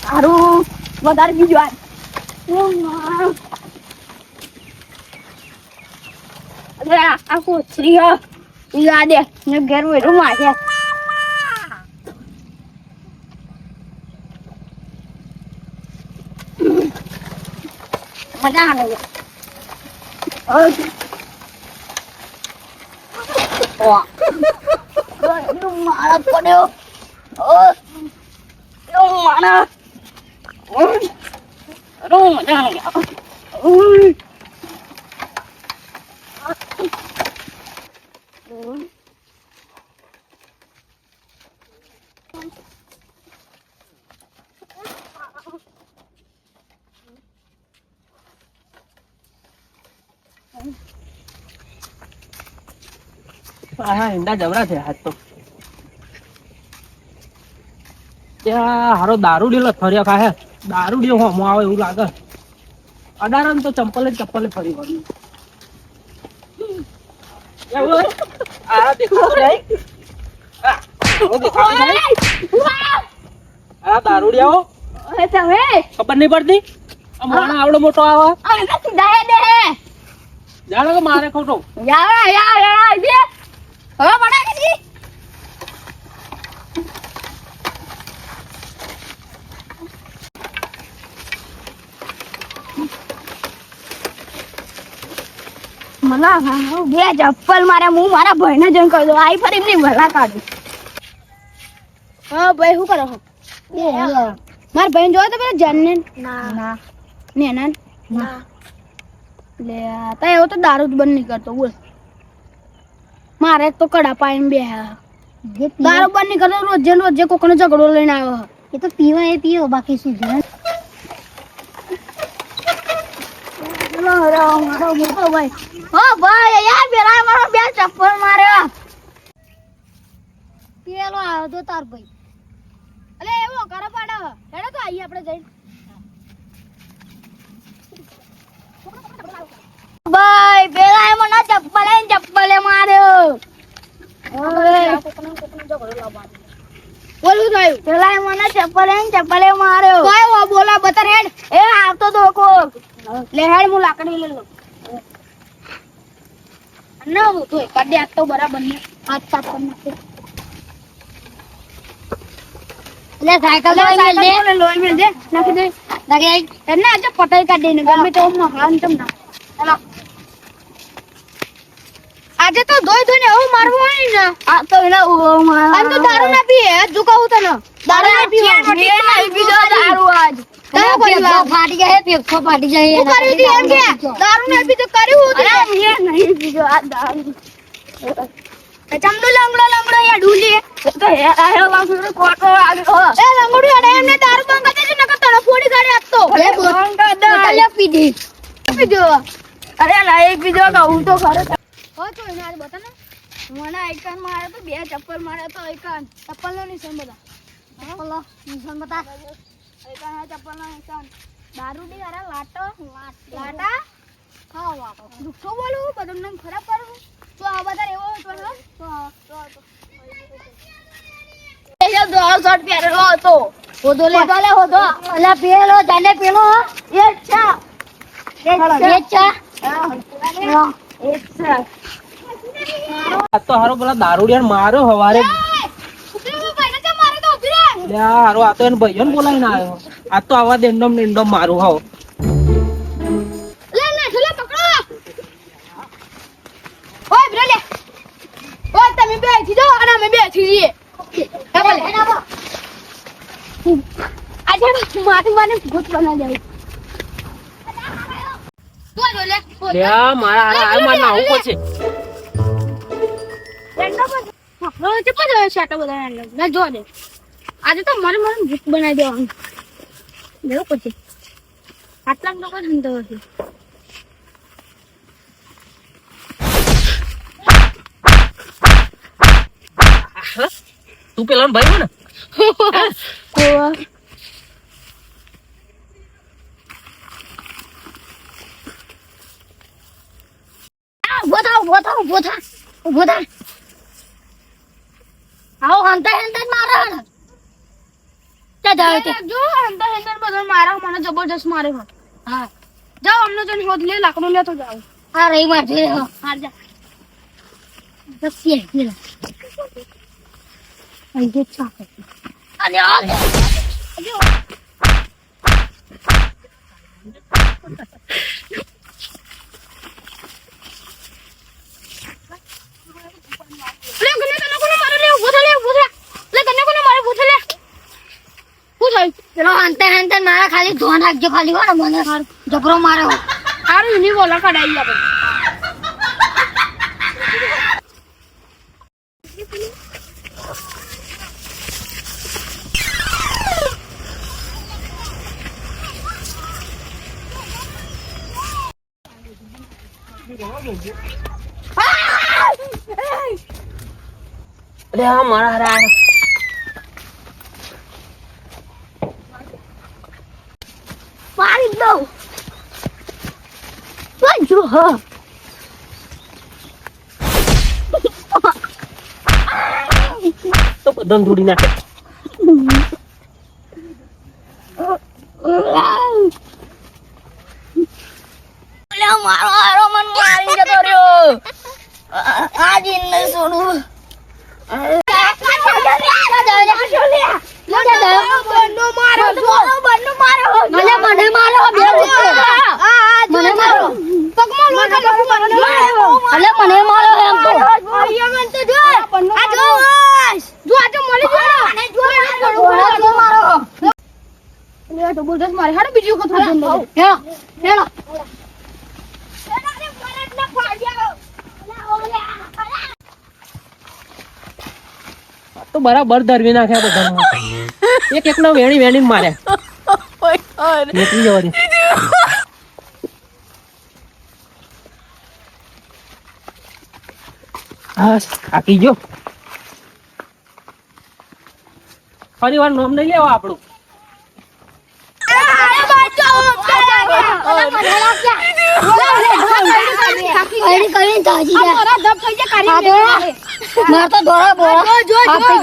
સારું વધારે બીજું આ કોથરી લા દે ને ઘેર બેઠું મારે મજા આવે મારા પડ્યો મારા મજા આવે હા ઈંડા જબરા છે આજ તો ત્યાં હારો દારૂ ડીલો ફર્યો કાહે દારૂ ડીલો હોમો આવે એવું લાગે અડારમ તો ચંપલે ફરી વળ્યું એવું આ દેખો આ દારૂ ડીયો તમે ખબર નહીં પડતી આ મોણા આવડો મોટો આવે જાણો કે મારે ખોટો હવે બના કે મને બે ચપ્પલ મારે હું મારા ભાઈને જણ કરી દઉં આઈ ફરી એમની ભલા કાઢું હા ભાઈ શું કરો મારા ભાઈ જોવા તો પેલા જનને ના નેના ના લે તા એવો તો દારૂ જ બંધ નહીં કરતો બોલ મારે તો કડા પાઈને બે દારૂ બંધ નહીં કરતો રોજે કોકનો ઝઘડો લઈને આવ્યો એ તો પીવા એ પીવો બાકી શું છે મારો મોટો ભાઈ હો ભાઈ યાર બેરા મારો બે ચપ્પલ માર્યો પેલો આવ્યો તો તાર ભાઈ અલે એવો કરો પાડો હેડો તો આઈએ આપણે જઈ ભાઈ પેલા મને ચપ્પલે માર્યો બોલું થયું પેલા મને ચપ્પલે માર્યો કયો બોલા બતા હેડ એ આવતો તો કોક લે હેડ હું લાકડી લઈ લઉં ના હું તો કાઢી આજ તો બરાબર ને હાથ સાફ કરી નાખે લે સાયકલ લે લોહી મેલ દે નાખી દે નાખી આઈ તને આજે પટાઈ કાઢી ને ગમે તો મહાન તમ ના ચાલો આજે તો ધોઈને એવું મારવું હોય ને આ તો એના આ તો દારૂ ના પીએ જુકાવું તને દારૂ ના પીએ ના પીજો દારૂ આજ કયો કર્યું ફાટી જાય પેપસો ફાટી જાય હું કર્યું દી એમ કે દારૂ ના પીતો કર્યું અરે મે નહીં પીજો આ દારૂ ચમડો લંગડો યા ઢૂલી તો હે આયો વાંગડો કોટો આવ્યો એ લંગડો અડે એમને દારૂ બંધ કરી દે નકર તને ફોડી ગાડી આપતો એ બંધ લે પીધી પીજો અરે લાઈ પીજો કહું તો ખરે હો તો એને આજ બતા ને મને આઈકન માર્યો તો બે ચપ્પલ માર્યો તો આઈકન ચપ્પલ નો નિશાન બતા ચપ્પલ નિશાન બતા આઈકન આ ચપ્પલ નો નિશાન દારૂ ડી અરે લાટા ખાઓ વાપો દુખો બોલું બધું નામ ખરાબ કરું તો આ બધા એવો તો એ જો દો શર્ટ પહેરેલો હતો હોદો લે હોદો અલા પેલો જાને પેલો એ ચા આ તો હારો પેલા દારૂડિયાને માર્યો હવારે હારો આ તો એને ભાઈઓ ને બોલાવીને આવ્યો આ તો આવા દેંડમ નિંડમ મારું હાવ તમે બેસી જાઓ અને અમે બેસી જઈએ આજે મારે ભૂત બનાવી દેવું મારા હારા આ માર નાવું પછી આજે તો મને ભૂત બનાવી દેવાનું દેવું પછી આટલા લોકો ધંધો હતી તું પેલા ભાઈ ને ઉભો થા આવો હંતા મારે ક્યાં જાવે તે જો હંતા બધો મારા મને જબરજસ્ત મારે હા જાઓ અમને જન હોદ લે લાકડું લેતો જાવ હા રહી માર જે હાર જા દસિયે લે આઈ જે ચાક અને આ મારા ખાલી ધોન રાખજો ખાલી હો ને મને જબરો મારે સારું એની બોલા કઢાઈ આપણે અરે હા મારા હારા મારી દઉં જો હા તો બદન ધોડી નાખે મારો હારો મન મારી જતો રહ્યો આજ ઇન્ને છોડું બીજું તો બરાબર ધરવી નાખ્યા બધા એક નો વેણી માર્યા નીકળી જવા દે હા થાકી ગયો ફરી વાર નામ નહીં લેવા આપણું માર તો દોડા બોડા